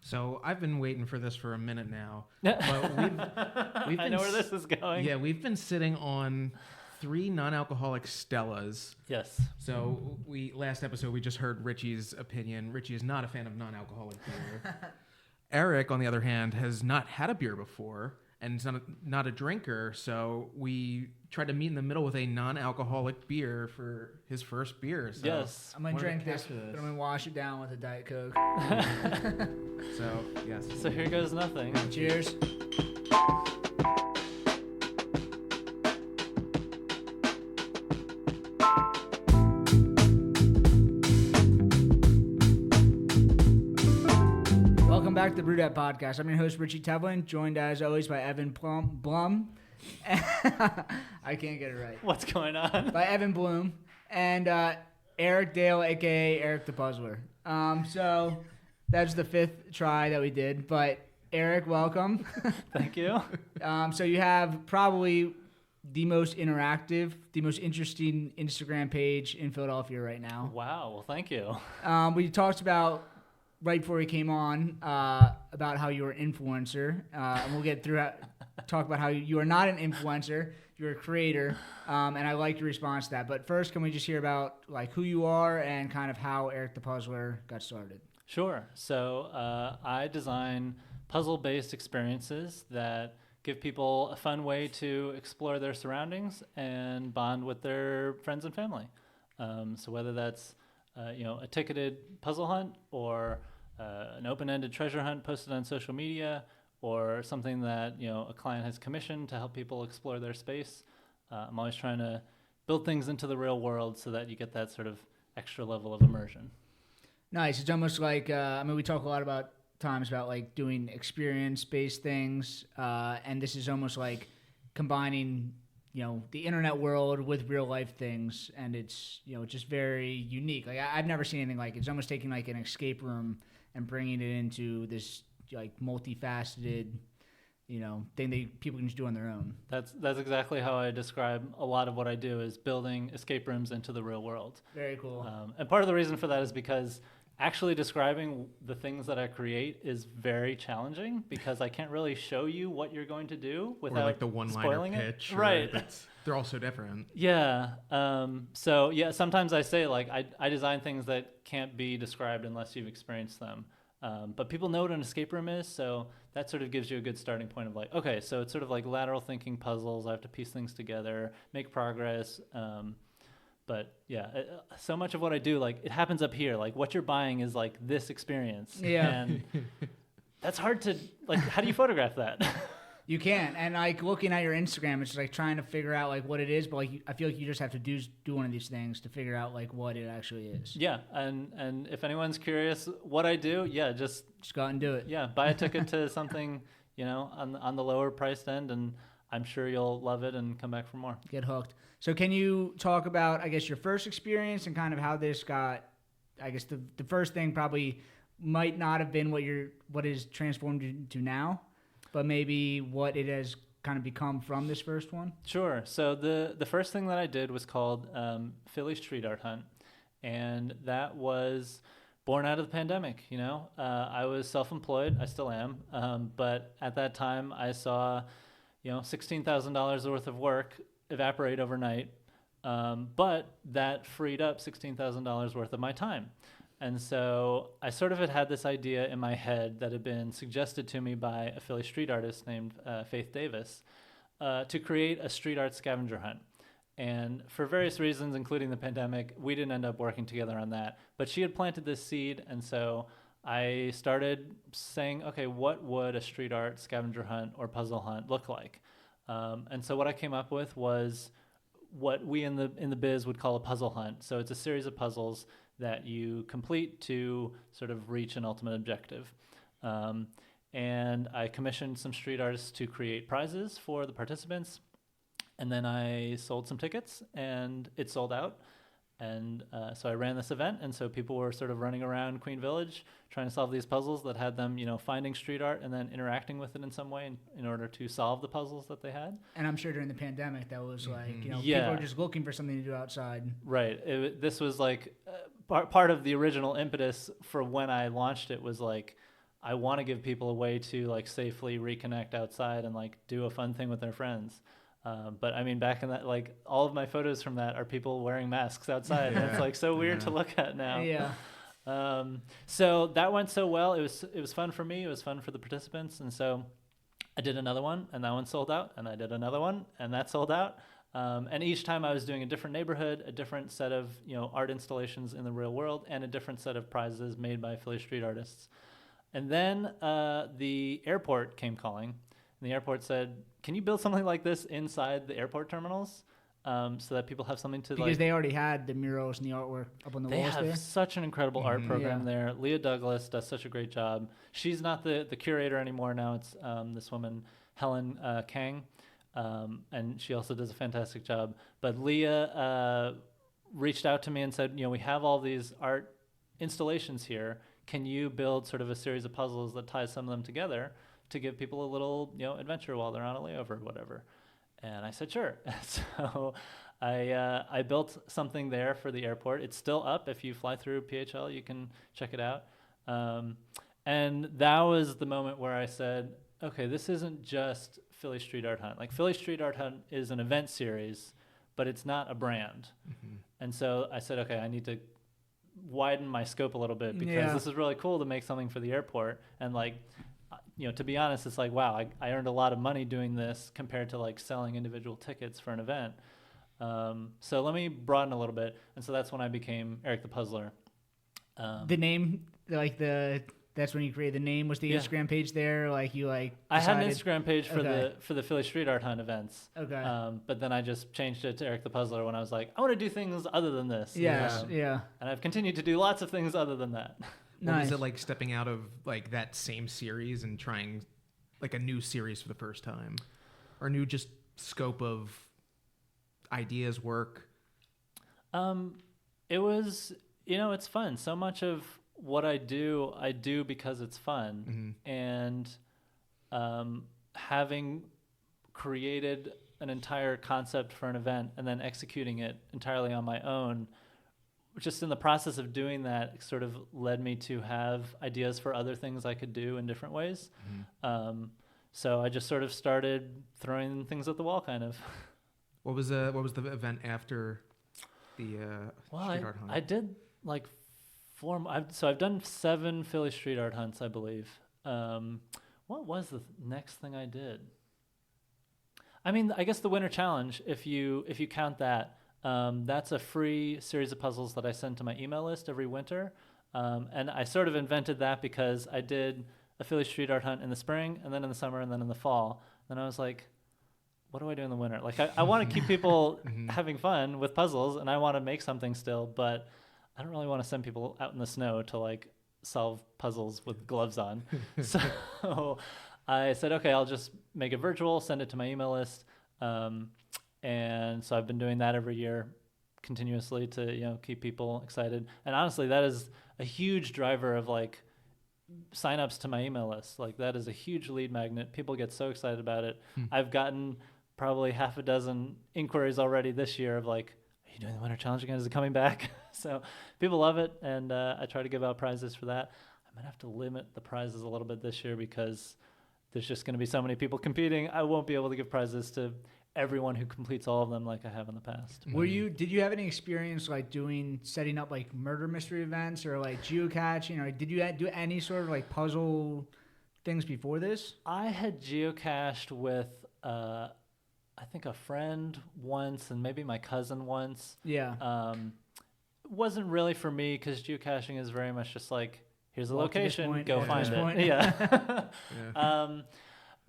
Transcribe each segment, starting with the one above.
So I've been waiting for this for a minute now. But we've I know where this is going. Yeah, we've been sitting on 3 non-alcoholic Stellas. Yes. So last episode we just heard Richie's opinion. Richie is not a fan of non-alcoholic beer. Eric, on the other hand, has not had a beer before and is not a drinker. So we tried to meet in the middle with a non-alcoholic beer for his first beer. So Yes. I'm going to drink this, but I'm going to wash it down with a Diet Coke. So, yes. So here goes nothing. Cheers. Welcome back to the Brewdad Podcast. I'm your host, Richie Tevlin, joined as always by Evan Blum. I can't get it right. What's going on? By Evan Bloom and Eric Dale, a.k.a. Eric the Puzzler. So that's the 5th try that we did. But Eric, welcome. Thank you. So you have probably the most interactive, the most interesting Instagram page in Philadelphia right now. Wow. Well, thank you. We talked about, right before we came on, about how you were an influencer. And we'll get through talk about how you are not an influencer, you're a creator, and I like your response to that. But first, can we just hear about like who you are and kind of how Eric the Puzzler got started? Sure. So I design puzzle-based experiences that give people a fun way to explore their surroundings and bond with their friends and family. So whether that's a ticketed puzzle hunt or an open-ended treasure hunt posted on social media, or something that a client has commissioned to help people explore their space. I'm always trying to build things into the real world so that you get that sort of extra level of immersion. Nice. It's almost like we talk a lot about like doing experience-based things, and this is almost like combining the internet world with real life things, and it's just very unique. Like I've never seen anything like it. It's almost taking like an escape room and bringing it into this like multifaceted, thing that people can just do on their own. That's exactly how I describe a lot of what I do, is building escape rooms into the real world. Very cool. And part of the reason for that is because actually describing the things that I create is very challenging, because I can't really show you what you're going to do without or like the one-liner spoiling pitch. It. Right. They're all so different. Yeah. So sometimes I say like I design things that can't be described unless you've experienced them. But people know what an escape room is, so that sort of gives you a good starting point of like, okay, so it's sort of like lateral thinking puzzles. I have to piece things together, make progress. But yeah, so much of what I do, like it happens up here. Like what you're buying is like this experience. Yeah. And that's hard to, like, how do you photograph that? You can, and like looking at your Instagram, it's like trying to figure out like what it is, but like I feel like you just have to do one of these things to figure out like what it actually is. Yeah, and if anyone's curious what I do, just go out and do it. Yeah, buy a ticket to something, on the lower priced end, and I'm sure you'll love it and come back for more. Get hooked. So can you talk about, I guess, your first experience and kind of how this got, I guess the first thing probably might not have been what is transformed into now, but maybe what it has kind of become from this first one? Sure. So the first thing that I did was called Philly Street Art Hunt, and that was born out of the pandemic. I was self-employed. I still am. But at that time, I saw, $16,000 worth of work evaporate overnight. But that freed up $16,000 worth of my time. And so I sort of had this idea in my head that had been suggested to me by a Philly street artist named Faith Davis to create a street art scavenger hunt. And for various reasons, including the pandemic, we didn't end up working together on that. But she had planted this seed, and so I started saying, okay, what would a street art scavenger hunt or puzzle hunt look like? And so what I came up with was what we in the biz would call a puzzle hunt. So it's a series of puzzles that you complete to sort of reach an ultimate objective. And I commissioned some street artists to create prizes for the participants. And then I sold some tickets, and it sold out. And so I ran this event, and so people were sort of running around Queen Village trying to solve these puzzles that had them, finding street art and then interacting with it in some way in order to solve the puzzles that they had. And I'm sure during the pandemic that was like, people Yeah. were just looking for something to do outside. Right. This was like part of the original impetus for when I launched it was like, I want to give people a way to like safely reconnect outside and like do a fun thing with their friends. But I mean, back in that, like all of my photos from that are people wearing masks outside. And it's like so weird to look at now. Yeah. So that went so well. It was fun for me. It was fun for the participants. And so I did another one, and that one sold out. And I did another one, and that sold out. And each time I was doing a different neighborhood, a different set of art installations in the real world, and a different set of prizes made by Philly street artists. And then the airport came calling, and the airport said, "Can you build something like this inside the airport terminals, so that people have something to because they already had the murals and the artwork up on the walls there." They have such an incredible art program there. Leah Douglas does such a great job. She's not the curator anymore now. It's this woman, Helen Kang, and she also does a fantastic job. But Leah reached out to me and said, we have all these art installations here. Can you build sort of a series of puzzles that ties some of them together to give people a little, adventure while they're on a layover or whatever? And I said, sure. So I built something there for the airport. It's still up. If you fly through PHL, you can check it out. And that was the moment where I said, okay, this isn't just Philly Street Art Hunt. Like Philly Street Art Hunt is an event series, but it's not a brand. Mm-hmm. And so I said, okay, I need to widen my scope a little bit because this is really cool to make something for the airport. And like, to be honest, it's like, wow, I earned a lot of money doing this compared to like selling individual tickets for an event. So let me broaden a little bit. And so that's when I became Eric the Puzzler. The name, that's when you created the name, was the Instagram page there? Like you like I had an Instagram page for the Philly Street Art Hunt events. Okay. But then I just changed it to Eric the Puzzler when I was like, I want to do things other than this. Yes. Yeah. And I've continued to do lots of things other than that. Nice. What was it like stepping out of like that same series and trying like a new series for the first time, or a new just scope of ideas, work? It was, it's fun. So much of what I do because it's fun. Mm-hmm. And having created an entire concept for an event and then executing it entirely on my own, just in the process of doing that sort of led me to have ideas for other things I could do in different ways. Mm-hmm. So I just sort of started throwing things at the wall, kind of. What was the event after the Street Art Hunt? I did like I've done 7 Philly Street Art Hunts, I believe. What was the next thing I did? I mean, I guess the Winter Challenge, if you count that. That's a free series of puzzles that I send to my email list every winter. And I sort of invented that because I did a Philly Street Art Hunt in the spring, and then in the summer, and then in the fall. Then I was like, what do I do in the winter? Like, I want to keep people having fun with puzzles, and I want to make something still, but I don't really want to send people out in the snow to, like, solve puzzles with gloves on. So I said, okay, I'll just make it virtual, send it to my email list. And so I've been doing that every year continuously to, keep people excited. And honestly, that is a huge driver of like signups to my email list. Like that is a huge lead magnet. People get so excited about it. I've gotten probably half a dozen inquiries already this year of like, are you doing the Winter Challenge again? Is it coming back? So people love it. And I try to give out prizes for that. I might have to limit the prizes a little bit this year because there's just going to be so many people competing. I won't be able to give prizes to everyone who completes all of them like I have in the past. Did you have any experience like setting up like murder mystery events or like geocaching, or did you do any sort of like puzzle things before this? I had geocached with I think a friend once and maybe my cousin once. Yeah. Wasn't really for me because geocaching is very much just like, here's a location, go find it. Yeah.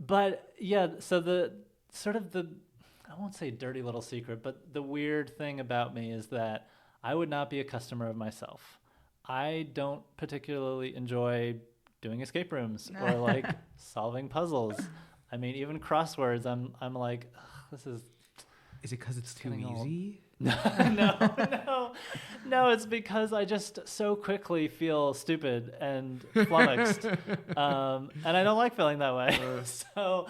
But yeah, so the sort of I won't say dirty little secret, but the weird thing about me is that I would not be a customer of myself. I don't particularly enjoy doing escape rooms or like solving puzzles. I mean, even crosswords, I'm like, this is... Is it because it's too easy? No, it's because I just so quickly feel stupid and flummoxed. And I don't like feeling that way. So...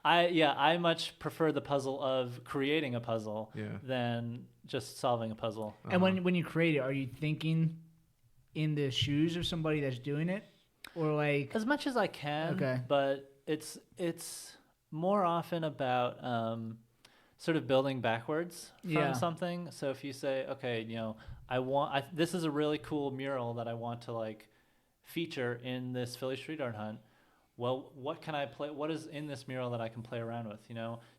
I much prefer the puzzle of creating a puzzle than just solving a puzzle. And when you create it, are you thinking in the shoes of somebody that's doing it? or like As much as I can, Okay. but it's more often about sort of building backwards from Yeah. something. So if you say, okay, this is a really cool mural that I want to like feature in this Philly street art hunt. Well, what can I play? What is in this mural that I can play around with?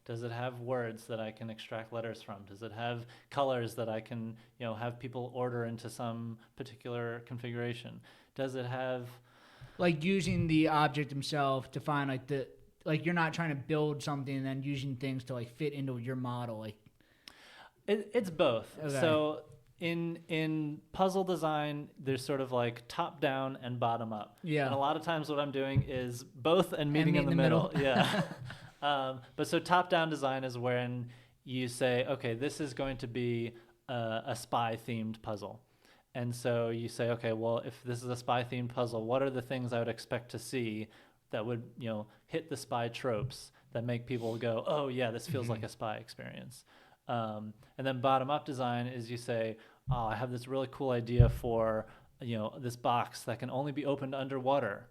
Does it have words that I can extract letters from? Does it have colors that I can, have people order into some particular configuration? Does it have like using the object himself to find like you're not trying to build something and then using things to like fit into your model, like it's both. Okay. So in puzzle design, there's sort of like top down and bottom up. Yeah. And a lot of times what I'm doing is both and meeting in the middle. Yeah. But so top down design is when you say, okay, this is going to be a spy themed puzzle. And so you say, okay, well, if this is a spy themed puzzle, what are the things I would expect to see that would, hit the spy tropes that make people go, oh yeah, this feels like a spy experience. And then bottom up design is you say, oh, I have this really cool idea for, this box that can only be opened underwater.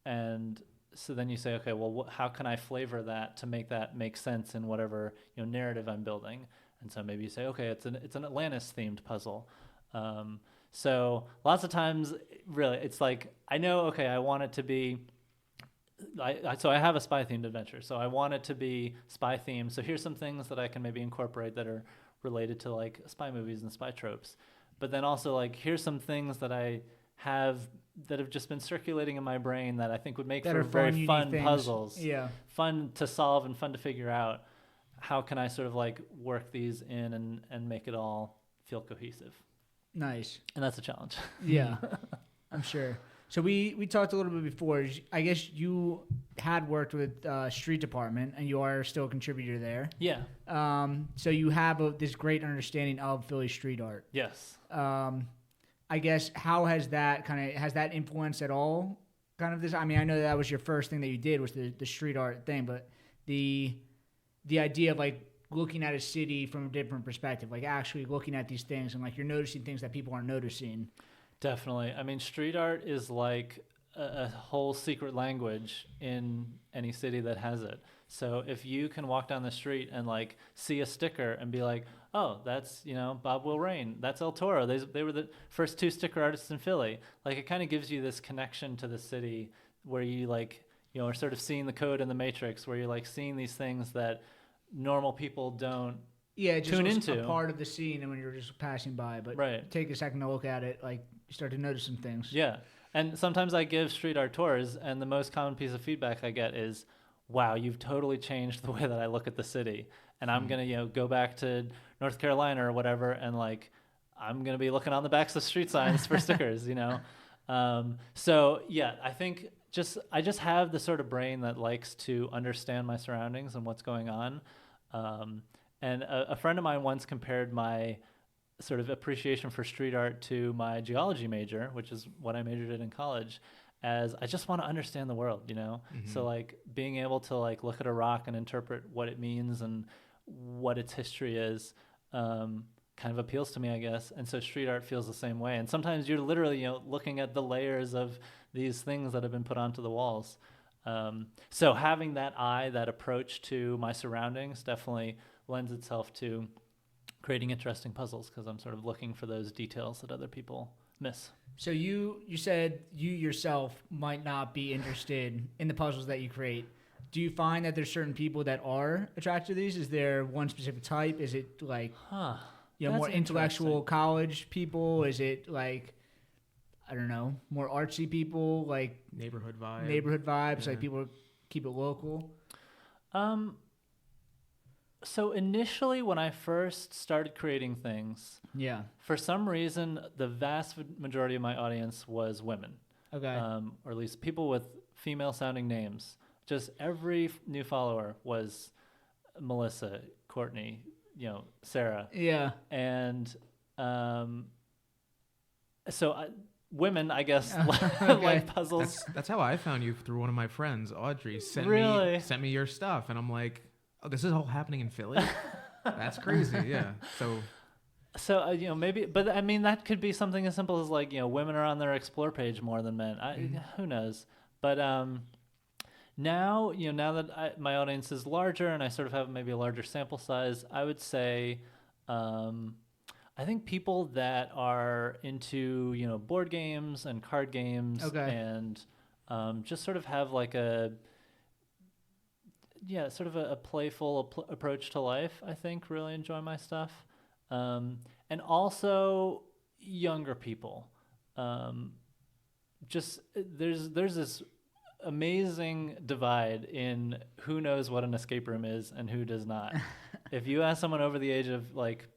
And so then you say, okay, well, how can I flavor that to make that make sense in whatever, narrative I'm building? And so maybe you say, okay, it's an Atlantis themed puzzle. So lots of times really it's like, I know, okay, I want it to be, so I have a spy themed adventure. So I want it to be spy themed. So here's some things that I can maybe incorporate that are related to like spy movies and spy tropes. But then also like, here's some things that I have that have just been circulating in my brain that I think would make that for are fun, very fun things. puzzles. Yeah. Fun to solve and fun to figure out. How can I sort of like work these in and make it all feel cohesive? Nice. And that's a challenge. Yeah, I'm sure. So we talked a little bit before. I guess you had worked with Street Department, and you are still a contributor there. Yeah. So you have this great understanding of Philly street art. Yes. I guess how has that influenced at all? Kind of this. I mean, I know that was your first thing that you did was the street art thing, but the idea of like looking at a city from a different perspective, like actually looking at these things and like you're noticing things that people aren't noticing. Definitely. I mean, street art is like a whole secret language in any city that has it. So if you can walk down the street and like see a sticker and be like, oh, that's, Bob Will Rain, that's El Toro. They were the first 2 sticker artists in Philly. Like it kind of gives you this connection to the city where you like, are sort of seeing the code in the matrix, where you're like seeing these things that normal people don't tune into. A part of the scene, and when you're just passing by, but right. Take a second to look at it, like you start to notice some things. Yeah, and sometimes I give street art tours, and the most common piece of feedback I get is, "Wow, you've totally changed the way that I look at the city." And I'm gonna, go back to North Carolina or whatever, and like I'm gonna be looking on the backs of street signs for stickers, So yeah, I think I just have the sort of brain that likes to understand my surroundings and what's going on. And a friend of mine once compared my sort of appreciation for street art to my geology major, which is what I majored in college, as I just want to understand the world, Mm-hmm. So like being able to like look at a rock and interpret what it means and what its history is, kind of appeals to me, I guess. And so street art feels the same way. And sometimes you're literally, looking at the layers of these things that have been put onto the walls. So having that eye, that approach to my surroundings definitely lends itself to creating interesting puzzles, because I'm sort of looking for those details that other people miss. So you said you yourself might not be interested in the puzzles that you create. Do you find that there's certain people that are attracted to these? Is there one specific type? Is it like more intellectual college people? Is it like, I don't know, more artsy people, like neighborhood vibes, yeah. Like people keep it local? So initially when I first started creating things, yeah, for some reason, the vast majority of my audience was women. Okay. Or at least people with female sounding names. Just every new follower was Melissa, Courtney, Sarah. Yeah. And women, I guess, okay. like puzzles. That's how I found you, through one of my friends, Audrey. Sent me your stuff, and I'm like, oh, this is all happening in Philly? That's crazy, yeah. So So maybe, but I mean that could be something as simple as like women are on their explore page more than men. Who knows? But now now that my audience is larger and I sort of have maybe a larger sample size, I would say I think people that are into board games and card games and just sort of have like sort of a playful approach to life, I think really enjoy my stuff. And also younger people. Just there's this amazing divide in who knows what an escape room is and who does not. If you ask someone over the age of like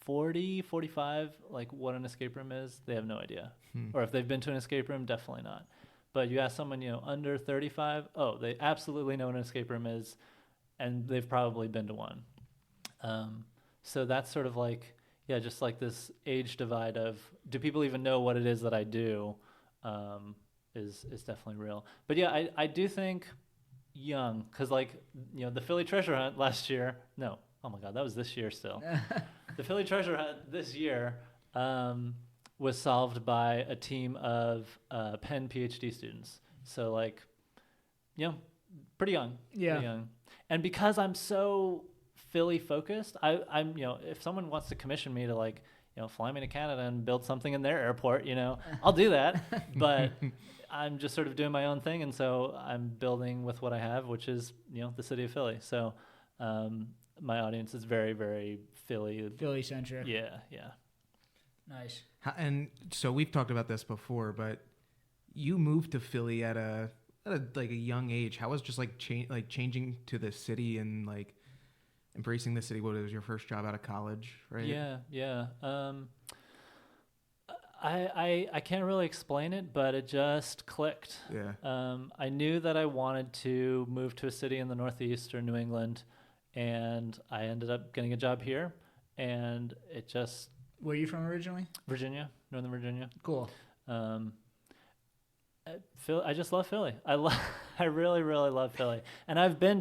40, 45, like what an escape room is, they have no idea. Or if they've been to an escape room, definitely not. But you ask someone, under 35, oh, they absolutely know what an escape room is, and they've probably been to one. So that's sort of like, just like this age divide of, do people even know what it is that I do, is definitely real. But yeah, I do think young, because like, the Philly treasure hunt last year, no, oh my God, that was this year still. The Philly treasure hunt this year was solved by a team of Penn PhD students. So like, pretty young. Yeah. Pretty young. And because I'm so Philly focused, I'm if someone wants to commission me to like fly me to Canada and build something in their airport, I'll do that. But I'm just sort of doing my own thing, and so I'm building with what I have, which is the city of Philly. So my audience is very, very Philly centric. Yeah. Nice. And so we've talked about this before, but you moved to Philly at a young age. How was just like changing to the city and like embracing the city? What was your first job out of college, right? Yeah. I can't really explain it, but it just clicked. Yeah. I knew that I wanted to move to a city in the Northeast or New England, and I ended up getting a job here, and it just... Where are you from originally? Virginia, Northern Virginia. Cool. I just love Philly. I really, really love Philly, and I've been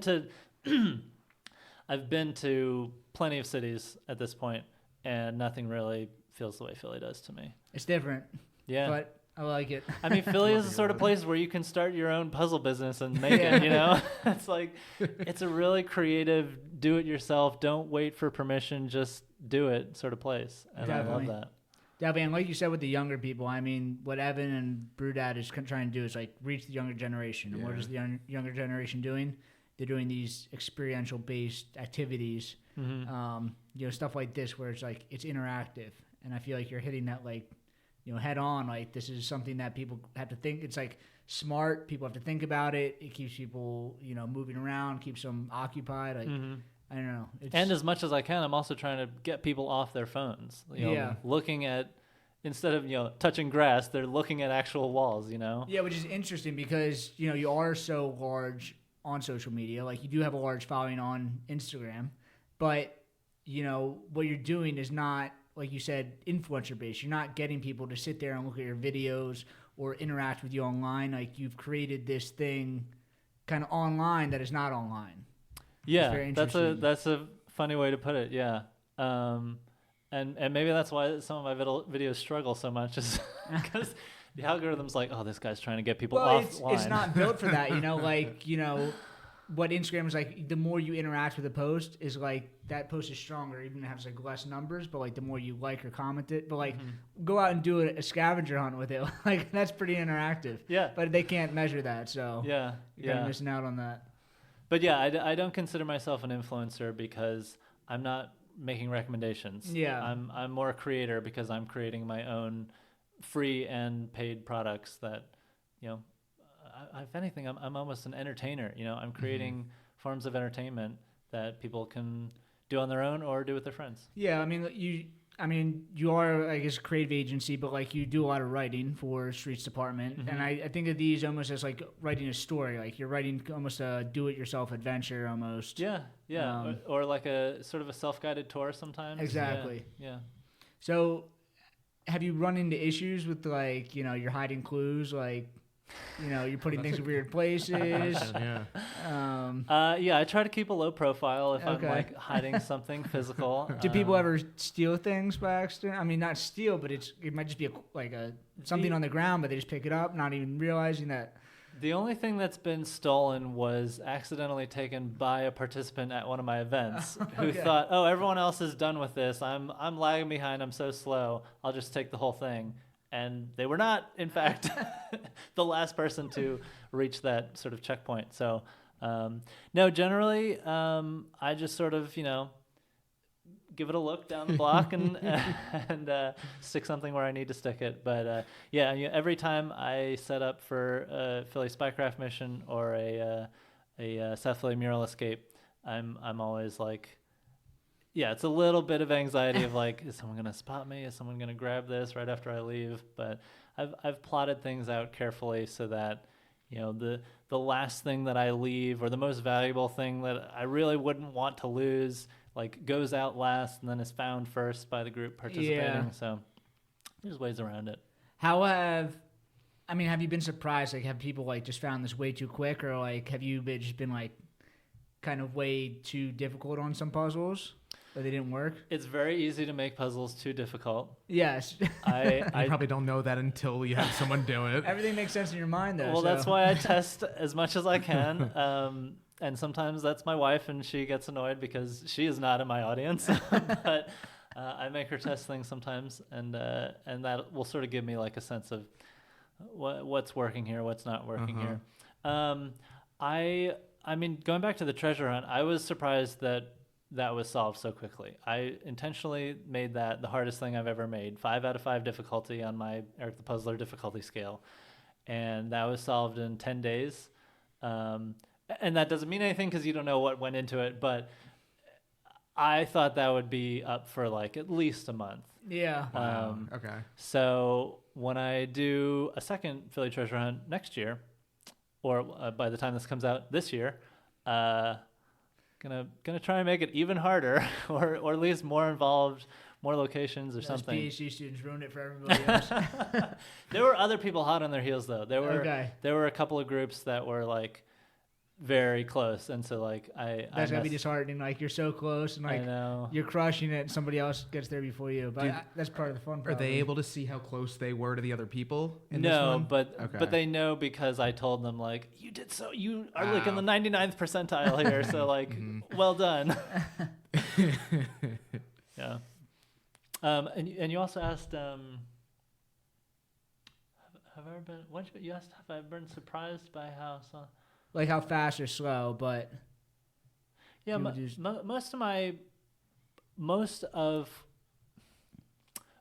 to plenty of cities at this point, and nothing really feels the way Philly does to me. It's different. Yeah. But I like it. I mean, Philly is the sort of place where you can start your own puzzle business and make it, It's like, it's a really creative, do-it-yourself, don't wait for permission, just do it sort of place. And Definitely. I love that. Definitely. And like you said with the younger people, I mean, what Evan and Brewdad is trying to do is like reach the younger generation. And what is the younger generation doing? They're doing these experiential-based activities, stuff like this where it's like, it's interactive. And I feel like you're hitting that like, head on. Like this is something that people have to think. It's like smart. People have to think about it. It keeps people, moving around, keeps them occupied. Like, I don't know. And as much as I can, I'm also trying to get people off their phones. Looking at, instead of, touching grass, they're looking at actual walls, Yeah, which is interesting because, you are so large on social media. Like you do have a large following on Instagram, but, what you're doing is not, like you said, influencer based. You're not getting people to sit there and look at your videos or interact with you online. Like you've created this thing kind of online that is not online. Yeah, that's a funny way to put it. Yeah, and maybe that's why some of my videos struggle so much, is because the algorithm's like, oh, this guy's trying to get people offline. It's not built for that. What Instagram is like, the more you interact with a post is like that post is stronger, even if it has like less numbers, but like the more you like or comment it, but like go out and do a scavenger hunt with it. Like that's pretty interactive. Yeah. But they can't measure that. So you're kind of missing out on that. But yeah, I don't consider myself an influencer because I'm not making recommendations. Yeah. I'm more a creator because I'm creating my own free and paid products that, if anything, I'm almost an entertainer. I'm creating forms of entertainment that people can do on their own or do with their friends. Yeah, I mean, you are, I guess, a creative agency, but like you do a lot of writing for Streets Department, and I think of these almost as like writing a story. Like you're writing almost a do-it-yourself adventure, almost. Yeah, or like a sort of a self-guided tour sometimes. Exactly. Yeah. So, have you run into issues with like you're hiding clues? Like, you're putting things in weird places. Yeah. Yeah, I try to keep a low profile if Okay. I'm like hiding something physical. Do people ever steal things by accident? I mean, not steal, but it might just be something on the ground, but they just pick it up, not even realizing that. The only thing that's been stolen was accidentally taken by a participant at one of my events who Okay. thought, "Oh, everyone else is done with this. I'm lagging behind. I'm so slow. I'll just take the whole thing." And they were not, in fact, the last person to reach that sort of checkpoint. So, no, generally, I just sort of, give it a look down the block and stick something where I need to stick it. But yeah, every time I set up for a Philly Spycraft mission or a South Philly mural escape, I'm always like, yeah, it's a little bit of anxiety of like, is someone gonna spot me? Is someone gonna grab this right after I leave? But I've plotted things out carefully so that the last thing that I leave or the most valuable thing that I really wouldn't want to lose like goes out last and then is found first by the group participating. Yeah. So there's ways around it. Have you been surprised? Like, have people like just found this way too quick, or like have you just been like kind of way too difficult on some puzzles, or they didn't work? It's very easy to make puzzles too difficult. Yes. You probably don't know that until you have someone doing it. Everything makes sense in your mind, though. Well, that's why I test as much as I can. And sometimes that's my wife, and she gets annoyed because she is not in my audience. But I make her test things sometimes, and that will sort of give me like a sense of what's working here, what's not working here. I mean, going back to the treasure hunt, I was surprised that was solved so quickly. I intentionally made that the hardest thing I've ever made, 5 out of 5 difficulty on my Eric the Puzzler difficulty scale, and that was solved in 10 days. And that doesn't mean anything because you don't know what went into it, but I thought that would be up for like at least a month. Yeah. Okay. So when I do a second Philly treasure hunt next year, or by the time this comes out this year, gonna try and make it even harder, or at least more involved, more locations or Those something. PhD students ruined it for everybody else. There were other people hot on their heels though. There were a couple of groups that were like very close, and so like that's gotta be disheartening. Like, you're so close, and like I know. you're crushing it, and somebody else gets there before you. But that's part of the fun. Are Probably. they able to see how close they were to the other people in this No, one? but they know because I told them like you are like in the 99th percentile here, so like well done. Yeah. And you also asked have I ever been you asked have I been surprised by how like how fast or slow, but yeah, most of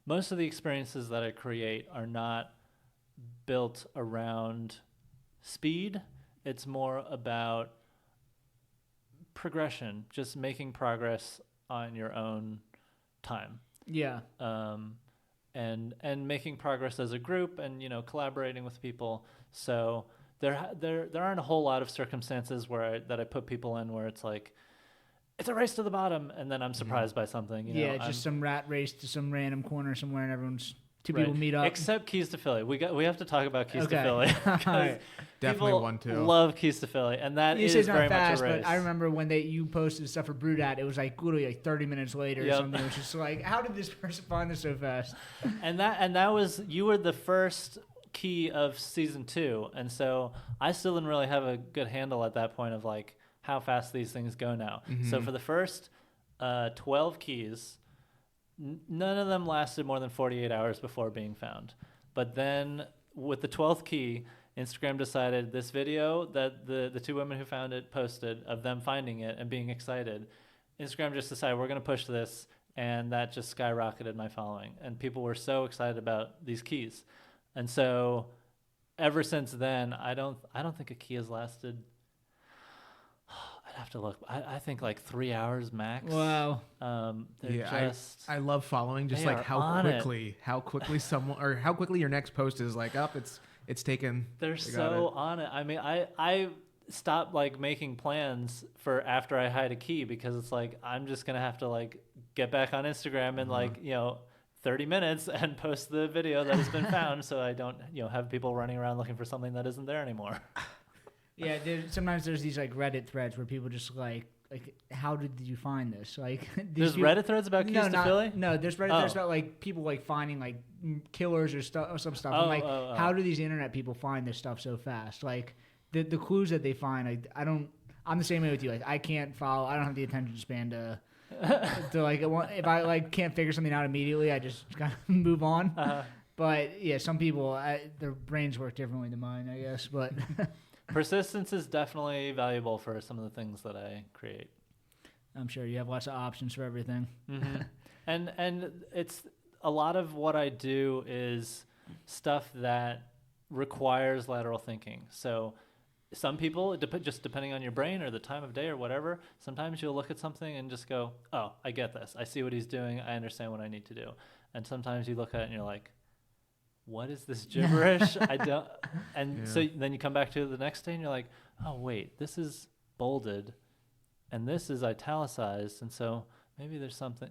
the experiences that I create are not built around speed. It's more about progression, just making progress on your own time. yeah. And making progress as a group, and collaborating with people. So there aren't a whole lot of circumstances that I put people in where it's like it's a race to the bottom, and then I'm surprised by something. Just some rat race to some random corner somewhere, and everyone's people meet up. Except Keys to Philly. We have to talk about Keys to Philly. Right. Definitely people one too. love Keys to Philly, and that You is say it's not very fast, much a race. but I remember when you posted stuff for Brewdat, it was like literally like 30 minutes later or something. It was just like, how did this person find this so fast? And that was, you were the first key of season 2, and so I still didn't really have a good handle at that point of like how fast these things go now. So for the first 12 keys, none of them lasted more than 48 hours before being found. But then with the 12th key, Instagram decided this video that the 2 women who found it posted of them finding it and being excited, Instagram just decided we're going to push this, and that just skyrocketed my following. And people were so excited about these keys. And so ever since then, I don't think a key has lasted, I'd have to look, I think like 3 hours max. Wow. I love following just like how quickly someone, or how quickly your next post is like up. It's taken. They're so on it. I mean, I stopped like making plans for after I hide a key, because it's like I'm just gonna have to like get back on Instagram and like 30 minutes and post the video that has been found, so I don't have people running around looking for something that isn't there anymore. Yeah, sometimes there's these like Reddit threads where people just like how did you find this? Like there's Reddit threads about keys to Philly? No, there's Reddit threads about like people like finding like killers or stuff or some stuff. I'm like, how do these internet people find this stuff so fast? Like the clues that they find, I'm the same way with you. Like I can't follow. I don't have the attention span to like if I like can't figure something out immediately, I just kind of move on. But yeah, some people their brains work differently than mine, I guess. But persistence is definitely valuable for some of the things that I create. I'm sure you have lots of options for everything. Mm-hmm. and it's a lot of what I do is stuff that requires lateral thinking. So some people, just depending on your brain or the time of day or whatever, sometimes you'll look at something and just go, oh, I get this. I see what he's doing. I understand what I need to do. And sometimes you look at it and you're like, what is this gibberish? I don't. And so then you come back to it the next day and you're like, oh, wait, this is bolded and this is italicized. And so maybe there's something,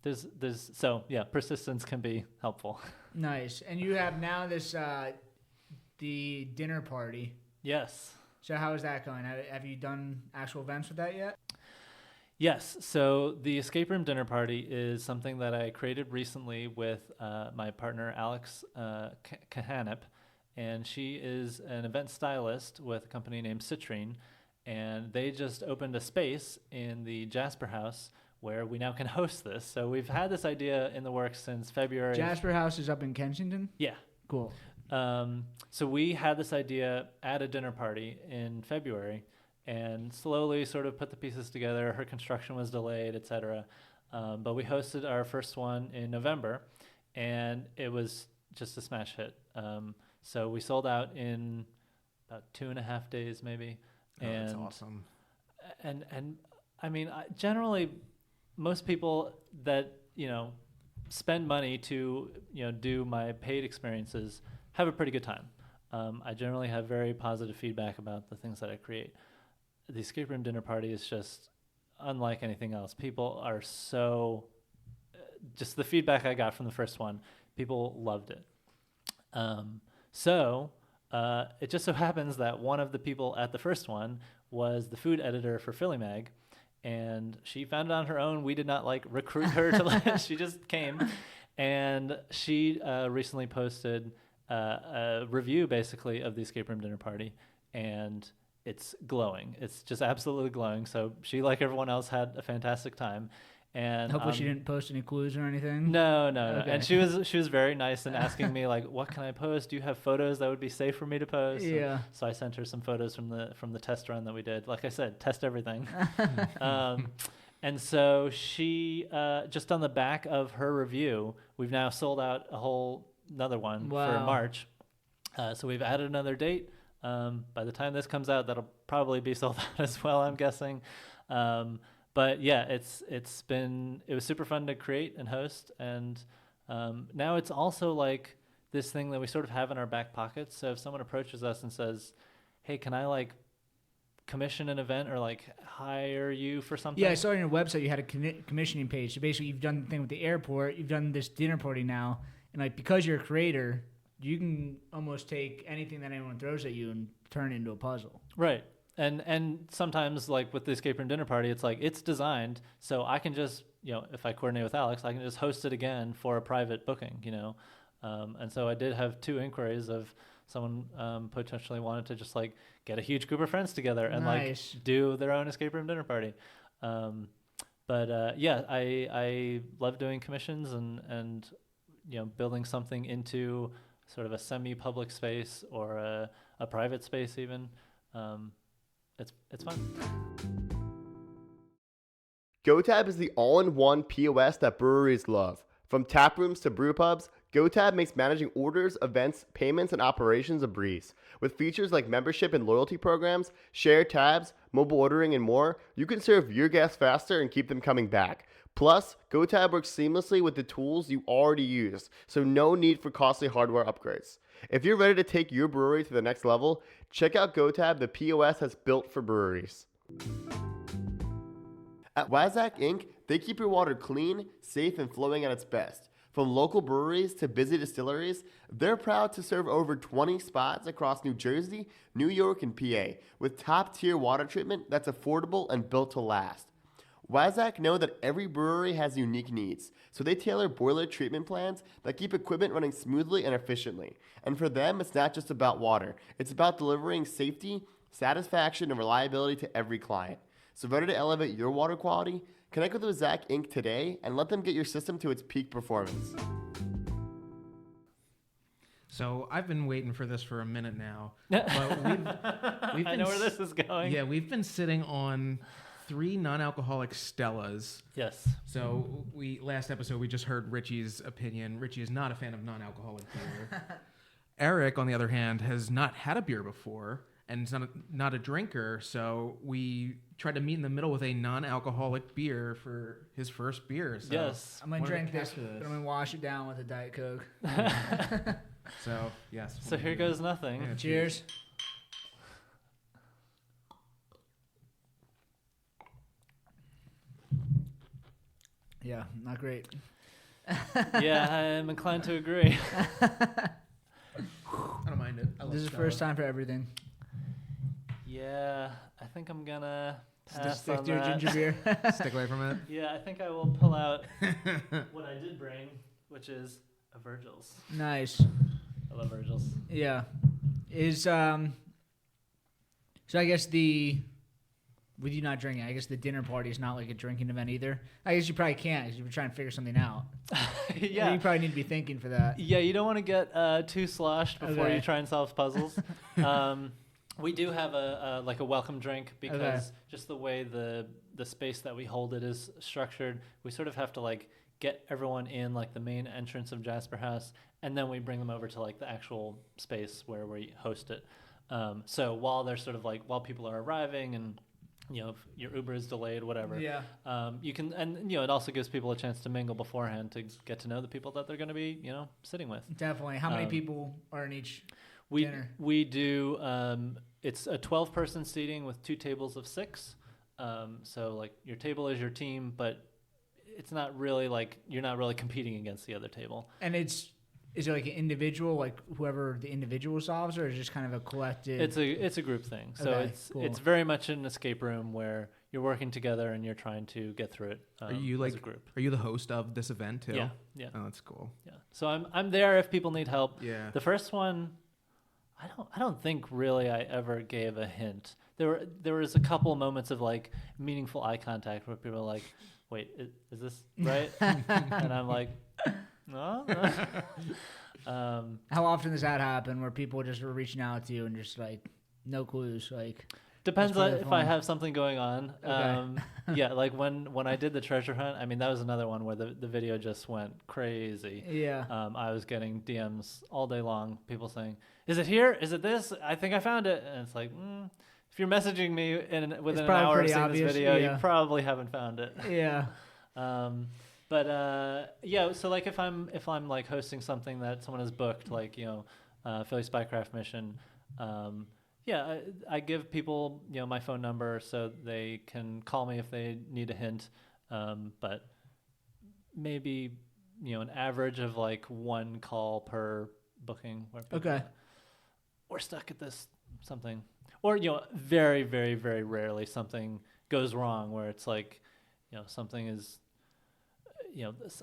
so yeah, persistence can be helpful. Nice. And you have now this, the dinner party. Yes. So how is that going? Have you done actual events with that yet? Yes. So the escape room dinner party is something that I created recently with my partner, Alex Cahanap, and she is an event stylist with a company named Citrine, and they just opened a space in the Jasper House where we now can host this. So we've had this idea in the works since February. Jasper House is up in Kensington? Yeah. Cool. So we had this idea at a dinner party in February and slowly sort of put the pieces together. Her construction was delayed, et cetera. But we hosted our first one in November, and it was just a smash hit. So we sold out in about 2.5 days, maybe. And that's awesome. And I mean, generally, most people that, spend money to, do my paid experiences have a pretty good time. I generally have very positive feedback about the things that I create. The escape room dinner party is just unlike anything else. People are so, just the feedback I got from the first one, people loved it. So it just so happens that one of the people at the first one was the food editor for Philly Mag, and she found it on her own. We did not recruit her to she just came, and she recently posted a review basically of the escape room dinner party, and it's glowing. It's just absolutely glowing. So she, like everyone else, had a fantastic time. And hopefully she didn't post any clues or anything. No. Okay. And she was very nice and asking me what can I post? Do you have photos that would be safe for me to post? Yeah. And so I sent her some photos from the test run that we did. Like I said, test everything. And so she just on the back of her review, we've now sold out another one for March. So we've added another date. By the time this comes out, that'll probably be sold out as well, I'm guessing. But yeah, it was super fun to create and host, and now it's also this thing that we sort of have in our back pockets. So if someone approaches us and says, "Hey, can I commission an event or hire you for something?" Yeah, I saw on your website you had a commissioning page. So basically, you've done the thing with the airport, you've done this dinner party now, and because you're a creator, you can almost take anything that anyone throws at you and turn it into a puzzle. Right. And sometimes with the escape room dinner party, it's designed so I can just, if I coordinate with Alex, I can just host it again for a private booking, and so I did have 2 inquiries of someone potentially wanted to just get a huge group of friends together and nice. Do their own escape room dinner party. But yeah, I love doing commissions and building something into sort of a semi-public space or a private space even. It's fun. GoTab is the all-in-one POS that breweries love. From tap rooms to brew pubs, GoTab makes managing orders, events, payments, and operations a breeze. With features like membership and loyalty programs, shared tabs, mobile ordering, and more, you can serve your guests faster and keep them coming back. Plus, GoTab works seamlessly with the tools you already use, so no need for costly hardware upgrades. If you're ready to take your brewery to the next level, check out GoTab, the POS that's built for breweries. At Wazak Inc., They keep your water clean, safe, and flowing at its best. From local breweries to busy distilleries, they're proud to serve over 20 spots across New Jersey, New York, and PA with top-tier water treatment that's affordable and built to last. Wazak know that every brewery has unique needs, so they tailor boiler treatment plans that keep equipment running smoothly and efficiently. And for them, it's not just about water. It's about delivering safety, satisfaction, and reliability to every client. So ready to elevate your water quality? Connect with Wazak Inc. today and let them get your system to its peak performance. So I've been waiting for this for a minute now. But we've I know where this is going. Yeah, we've been sitting on 3 non-alcoholic Stellas. Yes. So last episode we just heard Richie's opinion. Richie is not a fan of non-alcoholic beer. Eric, on the other hand, has not had a beer before and is not a drinker. So we tried to meet in the middle with a non-alcoholic beer for his first beer. So Yes. I'm gonna wanted to drink this, capture but I'm gonna wash it down with a Diet Coke. So yes. So here goes nothing. Yeah, Cheers. Yeah, not great. Yeah, I'm inclined to agree. I don't mind it. I love This is the Stella. first time for everything. Yeah, I think I'm gonna pass Stick on to your that. ginger beer. Stick away from it. Yeah, I think I will pull out what I did bring, which is a Virgil's. Nice. I love Virgil's. Yeah. So I guess with you not drinking, I guess the dinner party is not like a drinking event either. I guess you probably can't because you're trying to figure something out. Yeah. You probably need to be thinking for that. Yeah, you don't want to get too sloshed before Okay. you try and solve puzzles. We do have a welcome drink because just the way the space that we hold it is structured, we sort of have to like get everyone in like the main entrance of Jasper House, and then we bring them over to like the actual space where we host it. So while they're sort of like while people are arriving and if your Uber is delayed, whatever. Yeah. You can, and it also gives people a chance to mingle beforehand to get to know the people that they're going to be, sitting with. Definitely. How many people are in each We dinner? we do. It's a 12-person seating with 2 tables of 6. So like your table is your team, but it's not really like you're not really competing against the other table. And is it like an individual, like whoever the individual solves, or is it just kind of a collective? It's a group thing. So Okay, cool. it's very much an escape room where you're working together and you're trying to get through it. Are you as a group? Are you the host of this event too? Yeah. Oh, that's cool. Yeah. So I'm there if people need help. Yeah. The first one, I don't think really I ever gave a hint. There was a couple moments of like meaningful eye contact where people are like, "Wait, is this right?" And I'm like, "No." How often does that happen where people just were reaching out to you and just like no clues? Like Depends That's on really if I fun. have something going on. Okay. Yeah, like when I did the treasure hunt, I mean that was another one where the video just went crazy. yeah, I was getting DMs all day long, people saying, "Is it here? Is it this? I think I found it." And it's like, if you're messaging me within an probably hour of pretty seeing obvious, this video, yeah. you probably haven't found it. yeah. Yeah, so like if I'm like hosting something that someone has booked, like Philly Spycraft mission, I give people my phone number so they can call me if they need a hint, but maybe an average of like 1 call per booking where people Okay. we're stuck at this something, or very very very rarely something goes wrong where it's like something is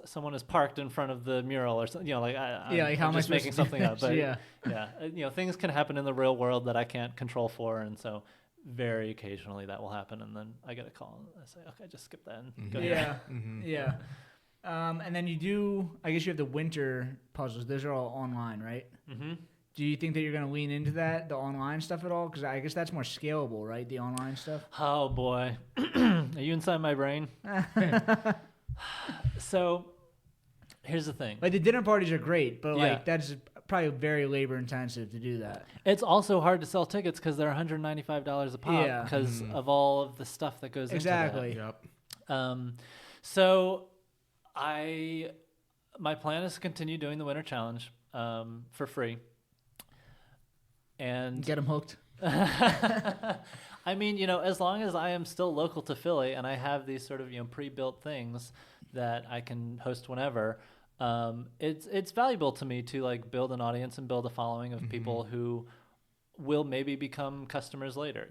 someone is parked in front of the mural or something, like Like how I'm am I just making supposed to do something up, but yeah. things can happen in the real world that I can't control for, and so very occasionally that will happen, and then I get a call and I say, okay, just skip that and go Yeah, Mhm. yeah. And then I guess you have the winter puzzles. Those are all online, right? Mm-hmm. Do you think that you're going to lean into the online stuff at all? Because I guess that's more scalable, right? The online stuff. Oh boy, are you inside my brain? So here's the thing. Like the dinner parties are great, but Yeah. like that's probably very labor intensive to do that. It's also hard to sell tickets because they're $195 a pop Yeah. because of all of the stuff that goes Exactly. Yep. into that. So my plan is to continue doing the winter challenge for free. And Get them hooked. I mean, as long as I am still local to Philly and I have these sort of, pre-built things that I can host whenever, it's valuable to me to like build an audience and build a following of people who will maybe become customers later,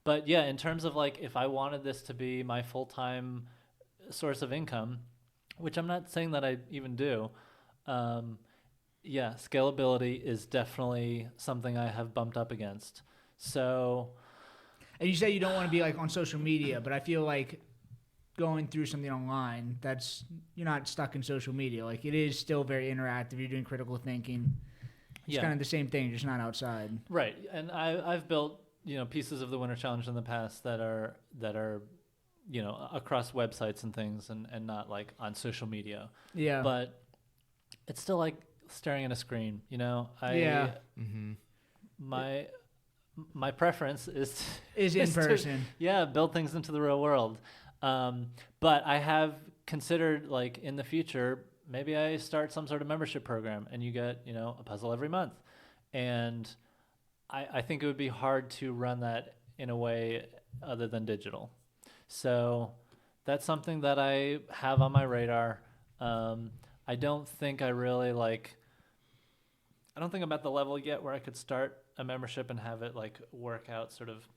But yeah, in terms of like, if I wanted this to be my full-time source of income, which I'm not saying that I even do, yeah, scalability is definitely something I have bumped up against. So, And you say you don't want to be like on social media, but I feel like going through something online, you're not stuck in social media. Like it is still very interactive. You're doing critical thinking. It's kind of the same thing, just not outside. Right. And I've built, pieces of the Winter Challenge in the past that are across websites and things and not like on social media. Yeah. But it's still like staring at a screen, My preference is in person. Build things into the real world. But I have considered like in the future, maybe I start some sort of membership program and you get, a puzzle every month. And I think it would be hard to run that in a way other than digital. So that's something that I have on my radar. I don't think I don't think I'm at the level yet where I could start a membership and have it like work out sort of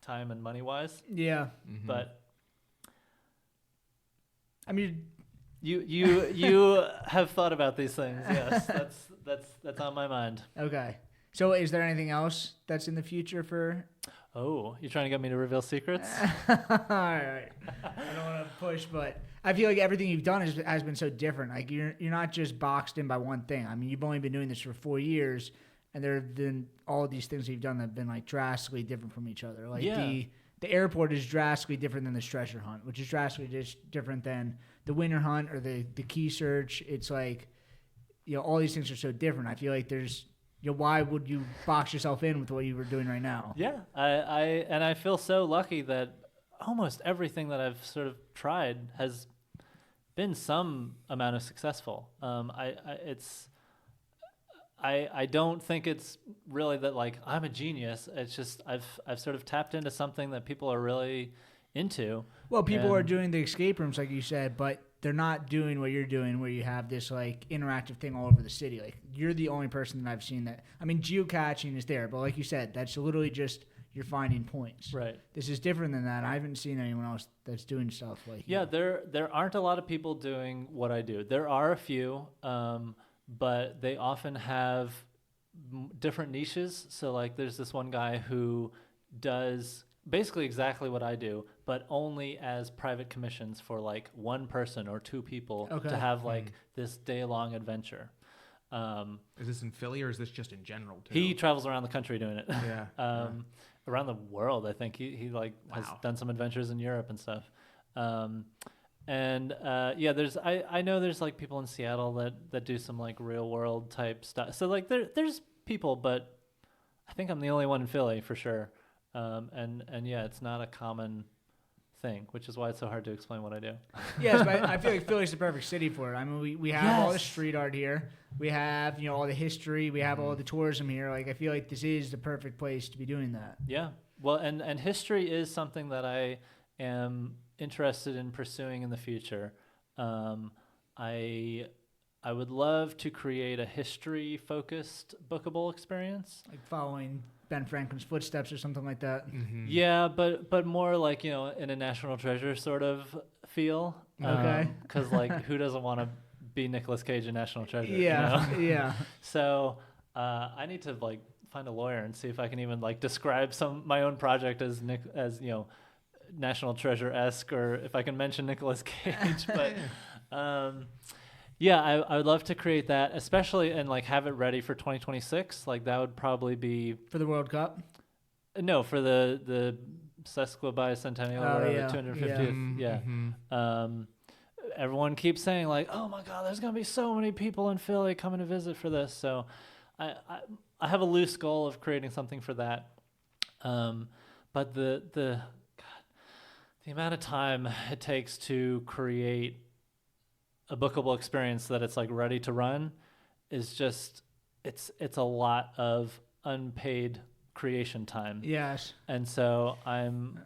time and money wise. Yeah. Mm-hmm. But I mean, you have thought about these things. Yes, that's on my mind. Okay. So is there anything else that's in the future for? Oh, you're trying to get me to reveal secrets? All right. I don't want to push, but I feel like everything you've done has been so different. Like you're not just boxed in by one thing. I mean, you've only been doing this for 4 years, and there have been all of these things that you've done that have been like drastically different from each other. Like the airport is drastically different than this treasure hunt, which is drastically just different than the winter hunt or the key search. It's like, all these things are so different. I feel like there's, why would you box yourself in with what you were doing right now? Yeah, I feel so lucky that almost everything that I've sort of tried has been some amount of successful. I don't think it's really that like I'm a genius. It's just I've sort of tapped into something that people are really into. Well, people are doing the escape rooms like you said, but they're not doing what you're doing where you have this like interactive thing all over the city. Like you're the only person that I've seen that. I mean, geocaching is there, but like you said, that's literally just you're finding points. Right. This is different than that. I haven't seen anyone else that's doing stuff like you. There aren't a lot of people doing what I do. There are a few, but they often have different niches. So like there's this one guy who does basically exactly what I do, but only as private commissions for like one person or two people to have like this day-long adventure. Is this in Philly or is this just in general too? He travels around the country doing it. Yeah. Around the world, I think he like has done some adventures in Europe and stuff. There's I know there's like people in Seattle that do some like real world type stuff. So like there's people, but I think I'm the only one in Philly for sure. It's not a common thing, which is why it's so hard to explain what I do. Yes, but I feel like Philly's the perfect city for it. I mean, we have all the street art here. We have, all the history. We have all the tourism here. Like, I feel like this is the perfect place to be doing that. Yeah. Well, and history is something that I am interested in pursuing in the future. I would love to create a history-focused bookable experience. Like following Ben Franklin's footsteps or something like that. Mm-hmm. Yeah, but more like, in a National Treasure sort of feel. Okay. Because, like, who doesn't want to be Nicolas Cage in National Treasure? Yeah, yeah. So I need to, like, find a lawyer and see if I can even, like, describe my own project as National Treasure-esque, or if I can mention Nicolas Cage. But... I would love to create that, especially and like have it ready for 2026. Like that would probably be for the World Cup. No, for the sesquibicentennial, or 250th. Yeah. Mm-hmm. Everyone keeps saying like, "Oh my God, there's gonna be so many people in Philly coming to visit for this." So, I have a loose goal of creating something for that. But the amount of time it takes to create a bookable experience that it's like ready to run is just it's a lot of unpaid creation time. Yes. And so I'm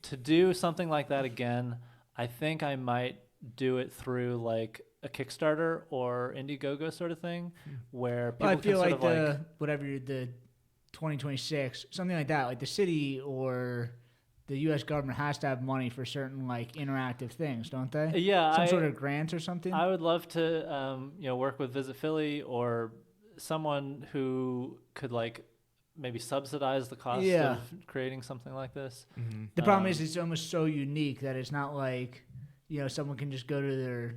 to do something like that again. I think I might do it through like a Kickstarter or Indiegogo sort of thing, where people I feel can like sort of the 2026, something like that, like the city or the U.S. government has to have money for certain like interactive things, don't they? Yeah, some sort of grants or something. I would love to, work with Visit Philly or someone who could like maybe subsidize the cost of creating something like this. Mm-hmm. The problem is it's almost so unique that it's not like, someone can just go to their,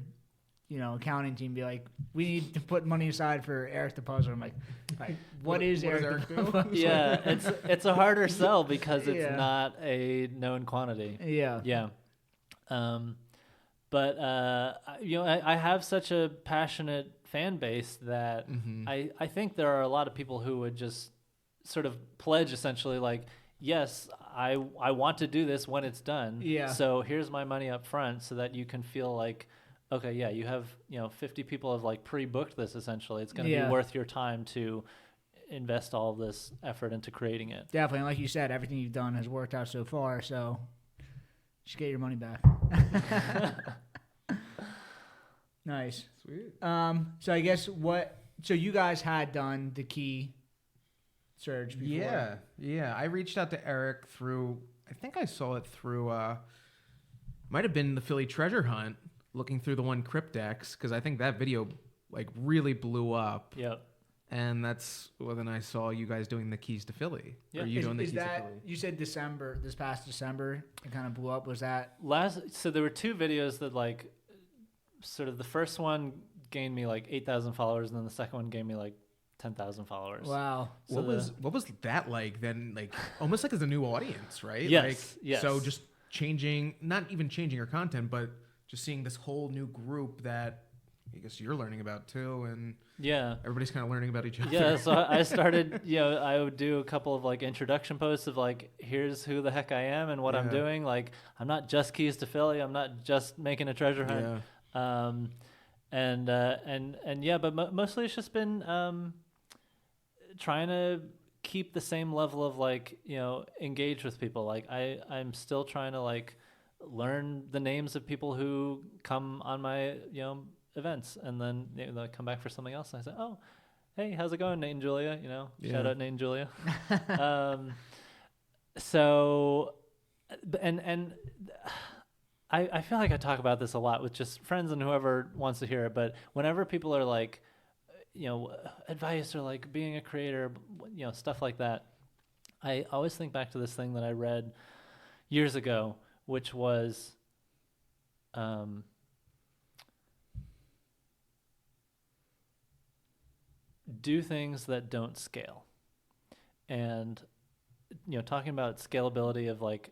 accounting team and be like, we need to put money aside for Eric the Puzzler. I'm like, right, what is Eric the Puzzler? Yeah, it's a harder sell because it's not a known quantity. Yeah. Yeah. But I have such a passionate fan base that I think there are a lot of people who would just sort of pledge essentially like, yes, I want to do this when it's done. Yeah. So here's my money up front so that you can feel like, okay, yeah, you have, 50 people have like pre-booked this essentially. It's going to be worth your time to invest all this effort into creating it. Definitely. And like you said, everything you've done has worked out so far. So just get your money back. Nice. Sweet. So I guess so you guys had done the key search before. Yeah. I reached out to Eric through, I think I saw it through, might have been the Philly treasure hunt, looking through the one Cryptex, because I think that video like really blew up. Yep. And that's when I saw you guys doing the keys to Philly. Yeah. Or you doing the Is keys to that, Philly. you said this past December, it kind of blew up. Was that? So there were two videos that like, sort of the first one gained me like 8,000 followers, and then the second one gave me like 10,000 followers. Wow. So what was that like then? Like almost like as a new audience, right? Yes. Like, yes. So just not even changing your content, but just seeing this whole new group that I guess you're learning about too, and everybody's kind of learning about each other. Yeah. So I started, I would do a couple of like introduction posts of like, here's who the heck I am and what I'm doing. Like, I'm not just keys to Philly. I'm not just making a treasure hunt. But mostly it's just been trying to keep the same level of like engage with people. Like I'm still trying to like learn the names of people who come on my events, and then they come back for something else, and I say, oh, hey, how's it going, Nate and Julia? Shout out Nate and Julia. I feel like I talk about this a lot with just friends and whoever wants to hear it, but whenever people are like, advice or like being a creator, stuff like that, I always think back to this thing that I read years ago, which was, do things that don't scale. And, talking about scalability of like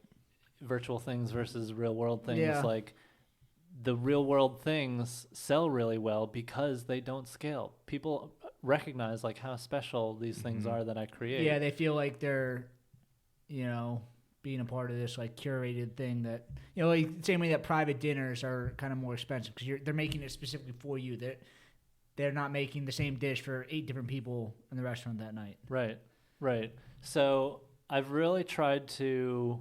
virtual things versus real world things, like the real world things sell really well because they don't scale. People recognize like how special these things are that I create. Yeah, they feel like they're, being a part of this like curated thing that, like same way that private dinners are kind of more expensive because they're making it specifically for you. They're not making the same dish for 8 different people in the restaurant that night. Right. So I've really tried to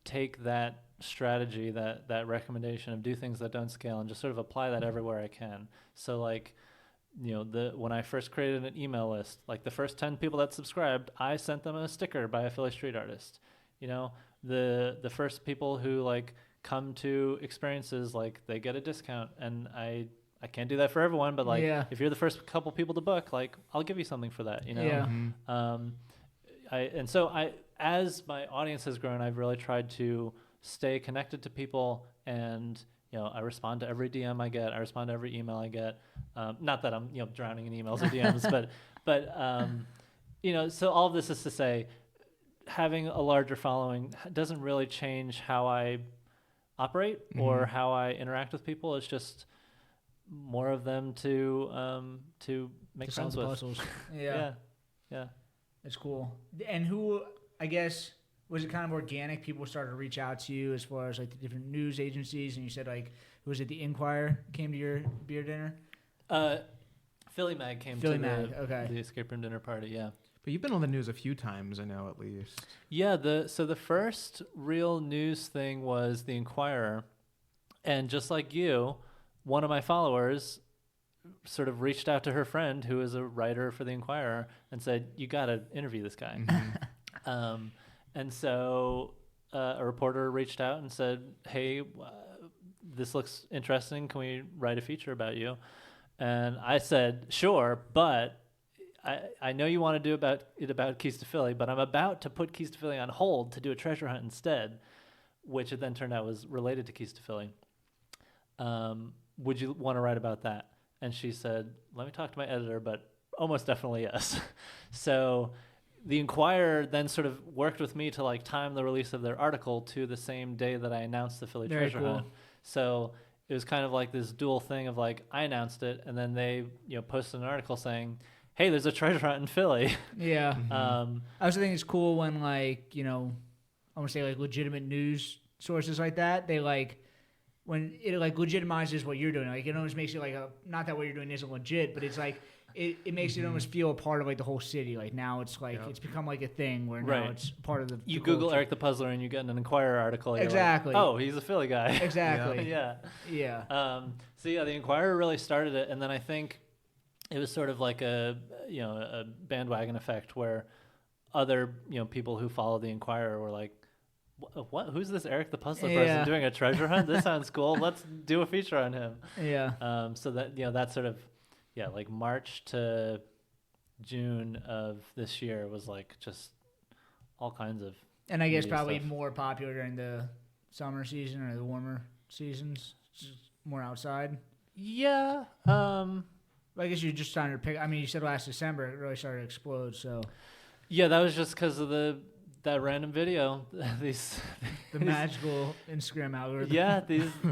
take that strategy, that recommendation of do things that don't scale, and just sort of apply that everywhere I can. So like, when I first created an email list, like the first 10 people that subscribed, I sent them a sticker by a Philly street artist. The first people who like come to experiences, like they get a discount, and I can't do that for everyone, but like if you're the first couple people to book, like I'll give you something for that, as my audience has grown, I've really tried to stay connected to people, and I respond to every DM I get. I respond to every email I get. Not that I'm drowning in emails or DMs, but so all of this is to say, having a larger following doesn't really change how I operate or how I interact with people. It's just more of them to make friends with. Puzzles. Yeah. It's cool. And who, I guess, was it kind of organic? People started to reach out to you as far as like the different news agencies, and you said like, was it the Inquirer came to your beer dinner? Philly Mag came Philly to Mag, okay. the escape room dinner party. Yeah. But you've been on the news a few times, I know, at least. Yeah, the first real news thing was the Inquirer, and just like you, one of my followers sort of reached out to her friend who is a writer for the Inquirer and said, "You got to interview this guy." And so a reporter reached out and said, "Hey, this looks interesting. Can we write a feature about you?" And I said, "Sure, but I know you want to do about Keys to Philly, but I'm about to put Keys to Philly on hold to do a treasure hunt instead," which it then turned out was related to Keys to Philly. Would you want to write about that? And she said, "Let me talk to my editor, but almost definitely yes." So the Inquirer then sort of worked with me to like time the release of their article to the same day that I announced the Philly Very treasure cool. hunt. So it was kind of like this dual thing of like I announced it, and then they posted an article saying, "Hey, there's a treasure hunt in Philly." Yeah. I also think it's cool when like, I want to say like legitimate news sources like that, they like, when it like legitimizes what you're doing, like it almost makes it like not that what you're doing isn't legit, but it's like, it makes it almost feel a part of like the whole city. Like now it's like, it's become like a thing where now Right. it's part of the You the Google culture. Eric the Puzzler and you get an Inquirer article. You're Exactly. Like, oh, he's a Philly guy. Exactly. Yeah. Yeah. So yeah, the Inquirer really started it, and then I think it was sort of like a bandwagon effect where other people who follow the Inquirer were like, "What? Who's this Eric the Puzzler Yeah. person doing a treasure hunt? This sounds cool. Let's do a feature on him." Yeah. So that that sort of like March to June of this year was like just all kinds of. And I guess media probably stuff. more popular during the summer season or the warmer seasons, just more outside. Yeah. I guess you're just trying to pick. I mean, you said last December it really started to explode. So Yeah, that was just because of that random video. these the magical Instagram algorithm. yeah,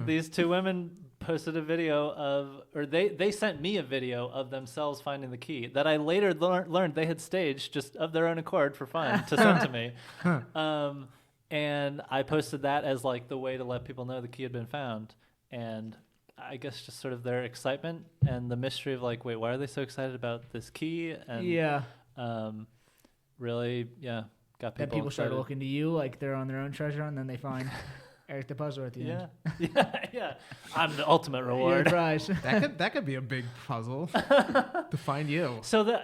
these two women posted a video or they sent me a video of themselves finding the key that I later learned they had staged just of their own accord for fun to send to me. And I posted that as like the way to let people know the key had been found. And I guess just sort of their excitement and the mystery of like, wait, why are they so excited about this key? And Yeah. Really, got people Then people start excited. looking to you like they're on their own treasure, and then they find Eric the Puzzler at the end. Yeah. I'm the ultimate You're reward. the prize. That could be a big puzzle to find you. So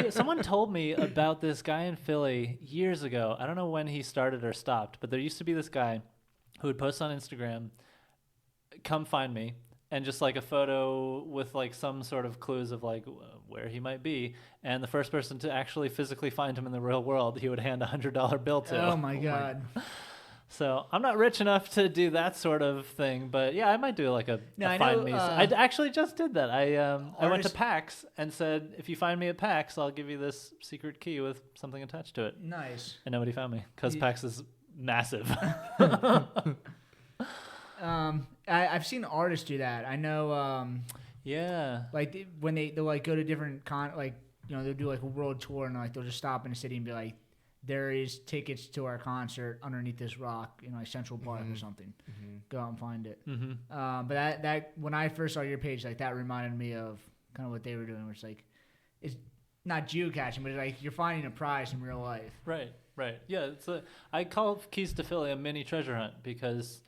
someone told me about this guy in Philly years ago. I don't know when he started or stopped, but there used to be this guy who would post on Instagram, "Come find me," and just like a photo with like some sort of clues of like where he might be. And the first person to actually physically find him in the real world, he would hand $100 bill to. Oh my God. So I'm not rich enough to do that sort of thing, but yeah, I might do like a I find know, me. I actually just did that. I went to artists- PAX and said, "If you find me at PAX, I'll give you this secret key with something attached to it." Nice. And nobody found me because PAX is massive. I've seen artists do that. I know. Yeah. Like when they'll like go to different they'll do like a world tour and like they'll just stop in a city and be like, "There is tickets to our concert underneath this rock in like Central Park or something. Go out and find it." But that when I first saw your page, like that reminded me of kind of what they were doing, which like it's not geocaching, but it's like you're finding a prize in real life. Right. Yeah. I call Keys to Philly a mini treasure hunt because,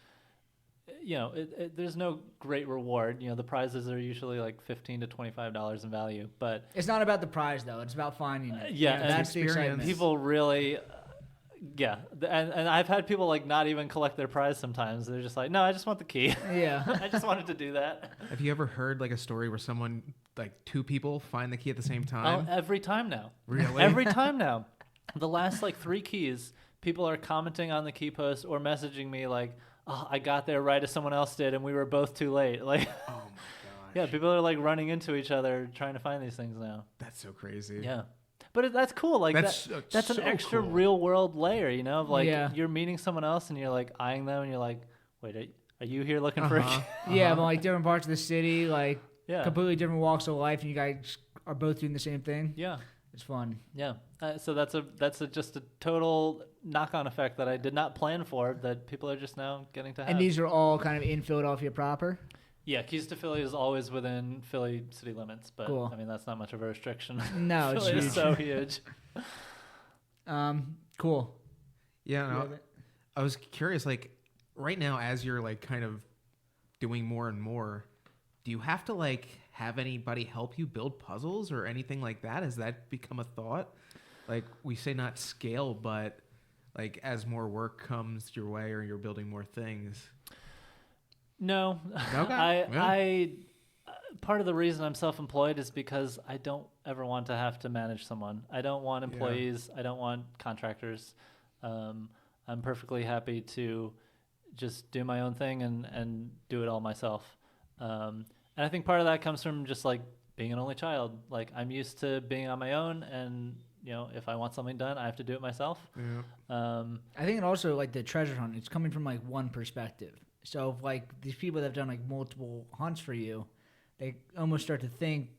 there's no great reward. The prizes are usually like $15 to $25 in value, but It's not about the prize though; it's about finding it. yeah, and that's the experience. excitement. people really and I've had people like not even collect their prize sometimes. They're just like, "No, I just want the key." Yeah. I just wanted to do that. Have you ever heard like a story where someone, like two people, find the key at the same Oh, time? every time now. Really? Every time now. The last like 3 keys, people are commenting on the key post or messaging me like, "Oh, I got there right as someone else did and we were both too late." Like Oh my gosh. yeah, people are like running into each other trying to find these things now. That's so crazy. Yeah. But that's cool. Like That's that's an so extra cool. real world layer, of like Yeah. you're meeting someone else and you're like eyeing them and you're like, "Wait, are you here looking for a Uh-huh. key?" Yeah, but like different parts of the city, like Yeah. completely different walks of life, and you guys are both doing the same thing. Yeah. It's fun. Yeah. So that's just a total knock-on effect that I did not plan for that people are just now getting to have. And these are all kind of in Philadelphia proper. Yeah, Keys to Philly is always within Philly city limits, but Cool. I mean that's not much of a restriction. No, it's Philly huge. is so huge. Cool. Yeah, You no, have it? I was curious, like, right now, as you're, like, kind of doing more and more, do you have to, like, have anybody help you build puzzles or anything like that? Has that become a thought? Like, we say not scale, but, like, as more work comes your way or you're building more things. No, Okay. I part of the reason I'm self-employed is because I don't ever want to have to manage someone. I don't want employees. I don't want contractors. I'm perfectly happy to just do my own thing and do it all myself. And I think part of that comes from just like being an only child. Like I'm used to being on my own, and if I want something done, I have to do it myself. Yeah. I think it also like the treasure hunt. It's coming from like one perspective. So if like these people that have done like multiple hunts for you, they almost start to think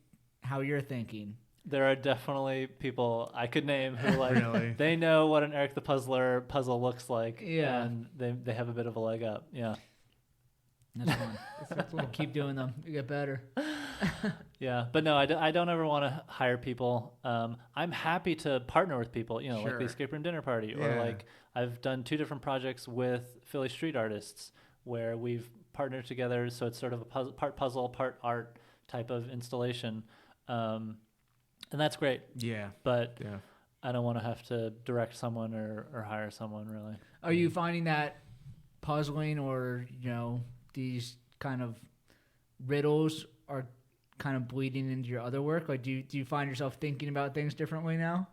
how you're thinking. There are definitely people I could name who like Really? they know what an Eric the Puzzler puzzle looks like, Yeah. and they have a bit of a leg up. Yeah, That's fun. Keep doing them. You get better. yeah. But no, I don't ever want to hire people. I'm happy to partner with people, like Sure. the Escape Room Dinner Party, or Yeah. like I've done 2 different projects with Philly street artists where we've partnered together. So it's sort of a part puzzle, part art type of installation. And that's great, Yeah. but Yeah. I don't want to have to direct someone or hire someone really. Are you finding that puzzling or these kind of riddles are kind of bleeding into your other work? Like, do you find yourself thinking about things differently now?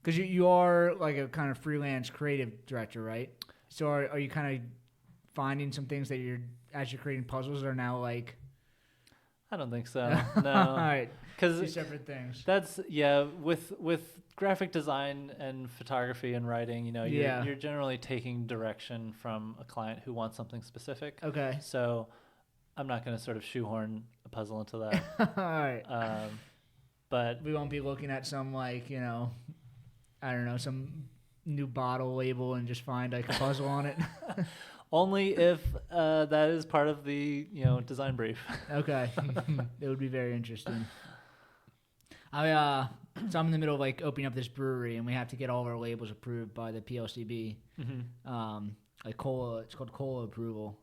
Because you are like a kind of freelance creative director, right? So are you kind of finding some things that as you're creating puzzles are now like I don't think so. all No, right, two because separate things. that's with graphic design and photography and writing, you're generally taking direction from a client who wants something specific. Okay. So I'm not going to sort of shoehorn a puzzle into that. All right. But We won't be looking at some like I don't know, some new bottle label and just find like a puzzle on it. only if that is part of the design brief. Okay. It would be very interesting. So I'm in the middle of like opening up this brewery, and we have to get all of our labels approved by the PLCB. Like cola, it's called cola approval.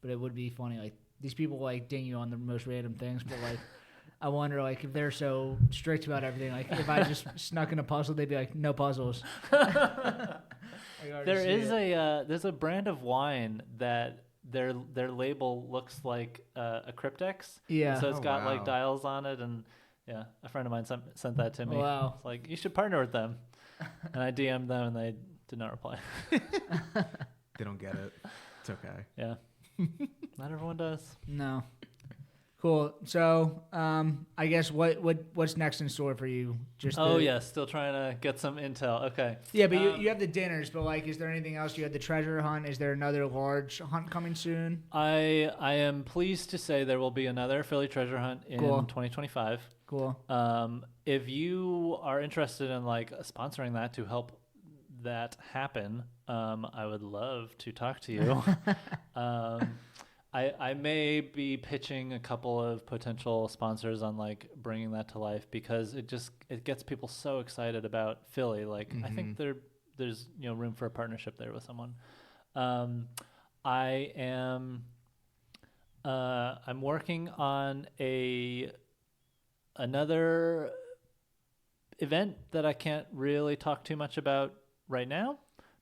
But it would be funny, like these people like ding you on the most random things, but like I wonder like if they're so strict about everything, like if I just snuck in a puzzle, they'd be like, no puzzles. There's a brand of wine that their label looks like a cryptex. Yeah. And so it's Oh, got wow. like dials on it, and yeah, a friend of mine sent that to me. Wow. It's like, you should partner with them. And I DM'd them, and they did not reply. They don't get it. It's okay. Yeah. Not everyone does. No. Cool. So, I guess what's next in store for you? Still trying to get some intel. Okay. Yeah, but you have the dinners, but like, is there anything else? You had the treasure hunt. Is there another large hunt coming soon? I am pleased to say there will be another Philly treasure hunt in Cool. 2025. Cool. If you are interested in like sponsoring that to help that happen, I would love to talk to you. I may be pitching a couple of potential sponsors on like bringing that to life, because it gets people so excited about Philly. Like I think there's room for a partnership there with someone. I'm working on another event that I can't really talk too much about right now,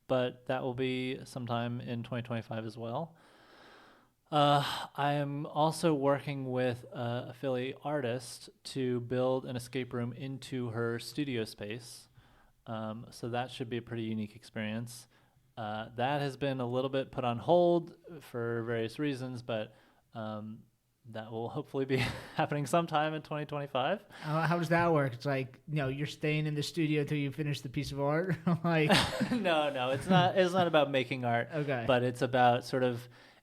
but that will be sometime in 2025 as well. I am also working with a Philly artist to build an escape room into her studio space. So that should be a pretty unique experience. That has been a little bit put on hold for various reasons, but that will hopefully be happening sometime in 2025. How does that work? It's like, you're staying in the studio till you finish the piece of art. Like, No, it's not. It's not about making art. Okay. But it's about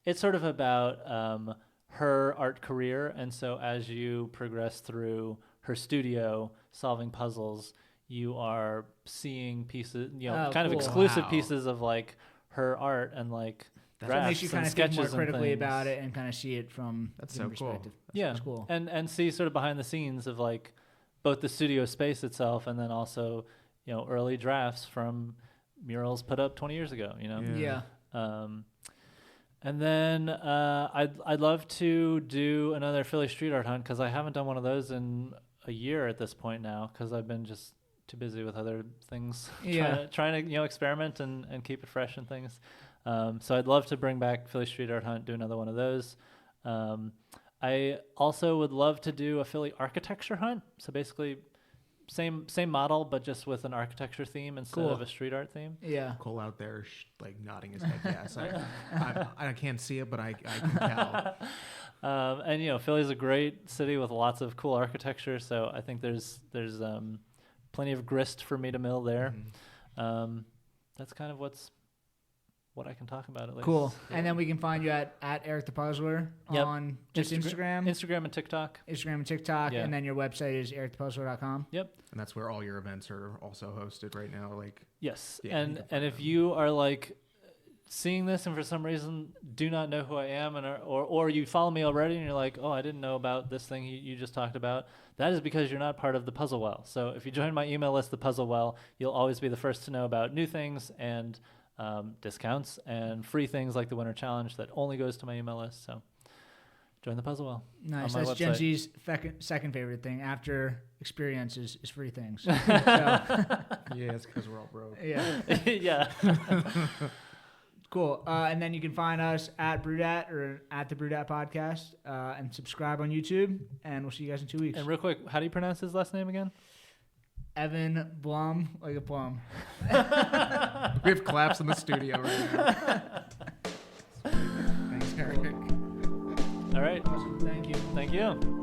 It's sort of about her art career, and so as you progress through her studio solving puzzles, you are seeing pieces, kind of cool. exclusive Wow. pieces of like her art and like so it drafts makes you kind and of think sketches more and critically things. about it and kind of see it from That's the so cool. perspective. Yeah, That's cool. and see sort of behind the scenes of like both the studio space itself and then also, early drafts from murals put up 20 years ago, Yeah. And then I'd love to do another Philly street art hunt because I haven't done one of those in a year at this point now because I've been just too busy with other things. Yeah. trying to experiment and keep it fresh and things. So I'd love to bring back Philly street art hunt, do another one of those. I also would love to do a Philly architecture hunt. So basically same model, but just with an architecture theme instead of a street art theme. Yeah. Cole out there like nodding his head yes. I can't see it, but I can tell. And Philly's a great city with lots of cool architecture, so I think there's plenty of grist for me to mill there. Mm-hmm. That's kind of what I can talk about at least. Cool. And then we can find you at Eric the Puzzler on just Instagram and TikTok. Instagram and TikTok, Yeah. and then your website is ericthepuzzler.com. Yep. And that's where all your events are also hosted right now. Like, Yes. Yeah, you can and if you are like seeing this and for some reason do not know who I am or you follow me already and you're like, oh, I didn't know about this thing you just talked about, that is because you're not part of the Puzzle Well. So if you join my email list, the Puzzle Well, you'll always be the first to know about new things and discounts and free things like the Winter Challenge that only goes to my email list. So join the Puzzle Well. Nice. On my That's Gen website. Z's second favorite thing after experiences is free things. So, yeah, it's because we're all broke. yeah. Yeah. Cool. And then you can find us at Brudat or at the Brudat Podcast and subscribe on YouTube. And we'll see you guys in 2 weeks. And real quick, how do you pronounce his last name again? Evan Blum, like a plum. We have claps in the studio right now. Thanks, Eric. All right. Awesome. Thank you. Thank you.